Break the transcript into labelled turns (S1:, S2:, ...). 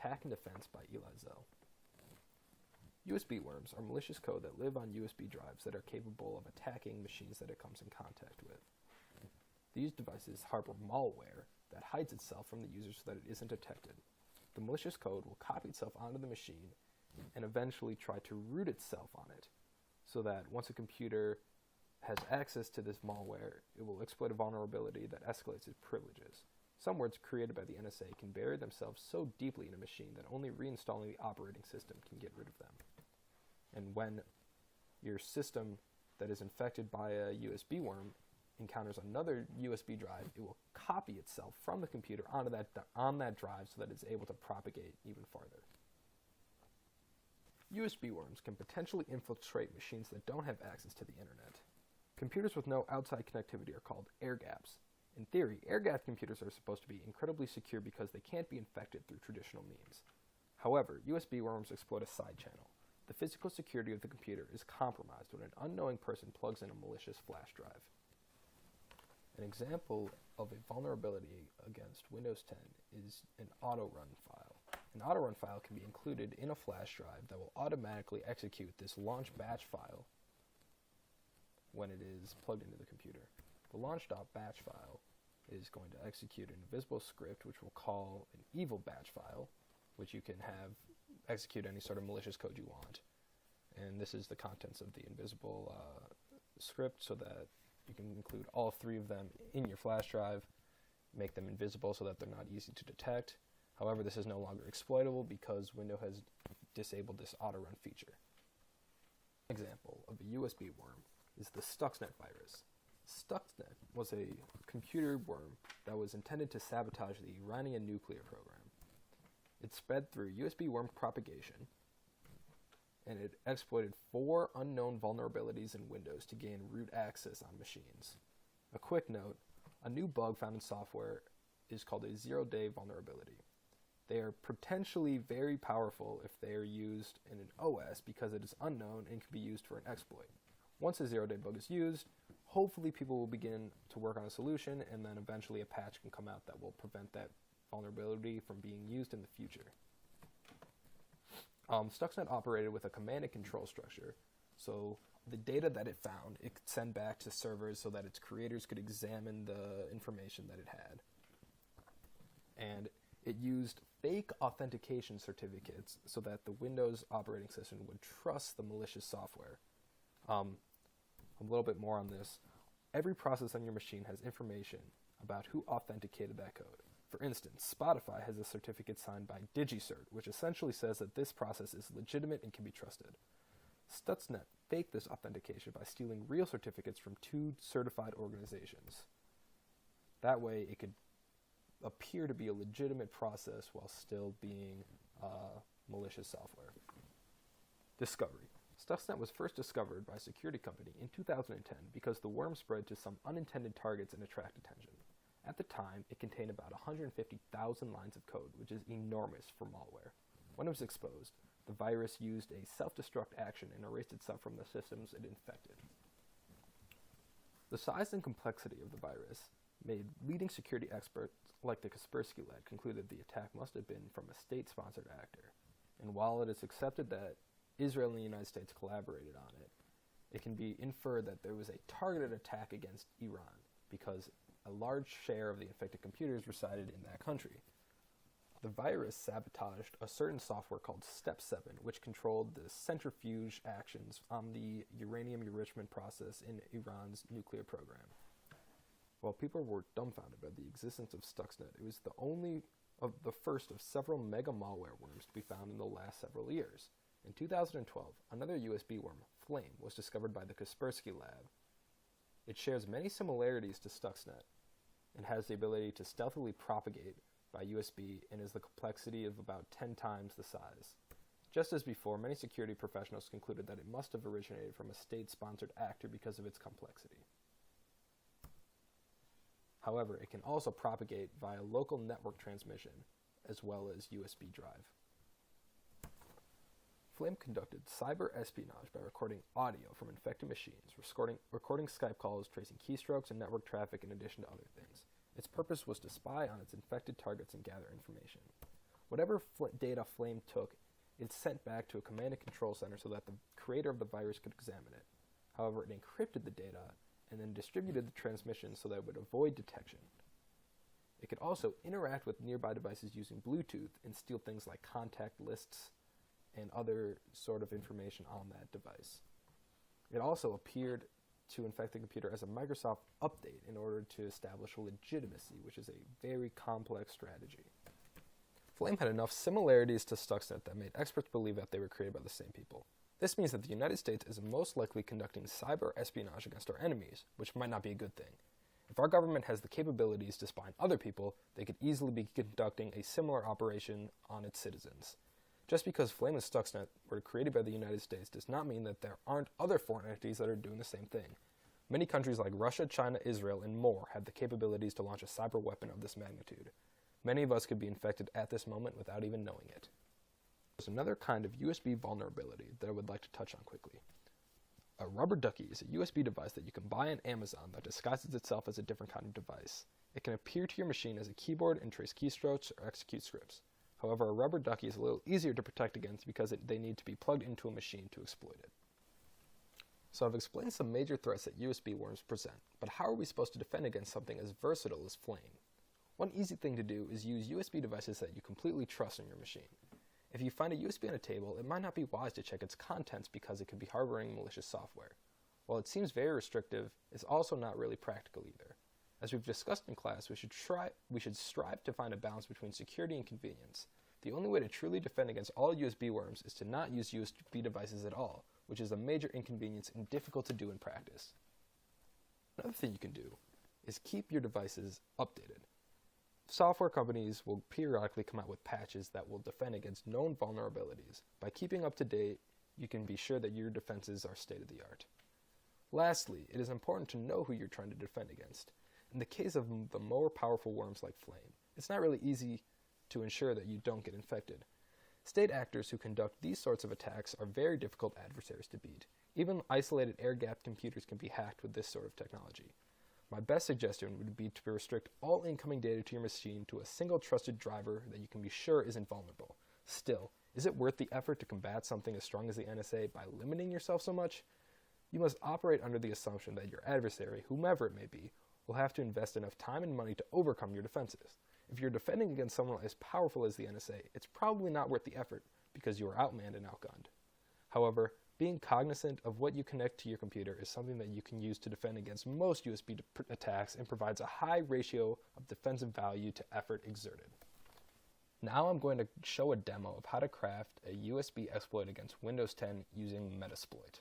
S1: Attack and Defense by Eli Zell. USB worms are malicious code that live on USB drives that are capable of attacking machines that it comes in contact with. These devices harbor malware that hides itself from the user so that it isn't detected. The malicious code will copy itself onto the machine and eventually try to root itself on it, so that once a computer has access to this malware, it will exploit a vulnerability that escalates its privileges. Some words created by the NSA can bury themselves so deeply in a machine that only reinstalling the operating system can get rid of them. And when your system that is infected by a USB worm encounters another USB drive, it will copy itself from the computer onto on that drive so that it's able to propagate even farther. USB worms can potentially infiltrate machines that don't have access to the internet. Computers with no outside connectivity are called air-gapped. In theory, air-gapped computers are supposed to be incredibly secure because they can't be infected through traditional means. However, USB worms exploit a side channel. The physical security of the computer is compromised when an unknowing person plugs in a malicious flash drive. An example of a vulnerability against Windows 10 is an auto-run file. An auto-run file can be included in a flash drive that will automatically execute this launch batch file when it is plugged into the computer. The launch.batch file is going to execute an invisible script which will call an evil batch file, which you can have execute any sort of malicious code you want. And this is the contents of the invisible script so that you can include all three of them in your flash drive, make them invisible so that they're not easy to detect. However, this is no longer exploitable because Windows has disabled this auto-run feature. An example of a USB worm is the Stuxnet virus. Stuxnet was a computer worm that was intended to sabotage the Iranian nuclear program. It spread through USB worm propagation, and it exploited 4 unknown vulnerabilities in Windows to gain root access on machines. A quick note, a new bug found in software is called a zero-day vulnerability. They are potentially very powerful if they are used in an OS because it is unknown and can be used for an exploit. Once a zero-day bug is used, hopefully people will begin to work on a solution, and then eventually a patch can come out that will prevent that vulnerability from being used in the future. Stuxnet operated with a command and control structure, so the data that it found, it could send back to servers so that its creators could examine the information that it had. And it used fake authentication certificates so that the Windows operating system would trust the malicious software. A little bit more on this. Every process on your machine has information about who authenticated that code. For instance, Spotify has a certificate signed by DigiCert, which essentially says that this process is legitimate and can be trusted. Stuxnet faked this authentication by stealing real certificates from 2 certified organizations. That way, it could appear to be a legitimate process while still being malicious software. Discovery. Stuxnet was first discovered by a security company in 2010 because the worm spread to some unintended targets and attracted attention. At the time, it contained about 150,000 lines of code, which is enormous for malware. When it was exposed, the virus used a self-destruct action and erased itself from the systems it infected. The size and complexity of the virus made leading security experts like the Kaspersky Lab conclude that the attack must have been from a state-sponsored actor. And while it is accepted that Israel and the United States collaborated on it, it can be inferred that there was a targeted attack against Iran because a large share of the infected computers resided in that country. The virus sabotaged a certain software called Step 7, which controlled the centrifuge actions on the uranium enrichment process in Iran's nuclear program. While people were dumbfounded by the existence of Stuxnet, it was the first of several mega malware worms to be found in the last several years. In 2012, another USB worm, Flame, was discovered by the Kaspersky Lab. It shares many similarities to Stuxnet and has the ability to stealthily propagate by USB and is the complexity of about 10 times the size. Just as before, many security professionals concluded that it must have originated from a state-sponsored actor because of its complexity. However, it can also propagate via local network transmission as well as USB drive. Flame conducted cyber espionage by recording audio from infected machines, recording Skype calls, tracing keystrokes and network traffic in addition to other things. Its purpose was to spy on its infected targets and gather information. Whatever data Flame took, it's sent back to a command and control center so that the creator of the virus could examine it. However, it encrypted the data and then distributed the transmission so that it would avoid detection. It could also interact with nearby devices using Bluetooth and steal things like contact lists and other sort of information on that device. It also appeared to infect the computer as a Microsoft update in order to establish legitimacy, which is a very complex strategy. Flame had enough similarities to Stuxnet that made experts believe that they were created by the same people. This means that the United States is most likely conducting cyber espionage against our enemies, which might not be a good thing. If our government has the capabilities to spy on other people, they could easily be conducting a similar operation on its citizens. Just because Flame and Stuxnet were created by the United States does not mean that there aren't other foreign entities that are doing the same thing. Many countries like Russia, China, Israel, and more have the capabilities to launch a cyber weapon of this magnitude. Many of us could be infected at this moment without even knowing it. There's another kind of USB vulnerability that I would like to touch on quickly. A rubber ducky is a USB device that you can buy on Amazon that disguises itself as a different kind of device. It can appear to your machine as a keyboard and trace keystrokes or execute scripts. However, a rubber ducky is a little easier to protect against because they need to be plugged into a machine to exploit it. So I've explained some major threats that USB worms present, but how are we supposed to defend against something as versatile as Flame? One easy thing to do is use USB devices that you completely trust in your machine. If you find a USB on a table, it might not be wise to check its contents because it could be harboring malicious software. While it seems very restrictive, it's also not really practical either. As we've discussed in class, we should strive to find a balance between security and convenience. The only way to truly defend against all USB worms is to not use USB devices at all, which is a major inconvenience and difficult to do in practice. Another thing you can do is keep your devices updated. Software companies will periodically come out with patches that will defend against known vulnerabilities. By keeping up to date, you can be sure that your defenses are state-of-the-art. Lastly, it is important to know who you're trying to defend against. In the case of the more powerful worms like Flame, it's not really easy to ensure that you don't get infected. State actors who conduct these sorts of attacks are very difficult adversaries to beat. Even isolated air-gapped computers can be hacked with this sort of technology. My best suggestion would be to restrict all incoming data to your machine to a single trusted driver that you can be sure isn't vulnerable. Still, is it worth the effort to combat something as strong as the NSA by limiting yourself so much? You must operate under the assumption that your adversary, whomever it may be, will have to invest enough time and money to overcome your defenses. If you're defending against someone as powerful as the NSA, it's probably not worth the effort because you are outmanned and outgunned. However, being cognizant of what you connect to your computer is something that you can use to defend against most USB attacks and provides a high ratio of defensive value to effort exerted. Now I'm going to show a demo of how to craft a USB exploit against Windows 10 using Metasploit.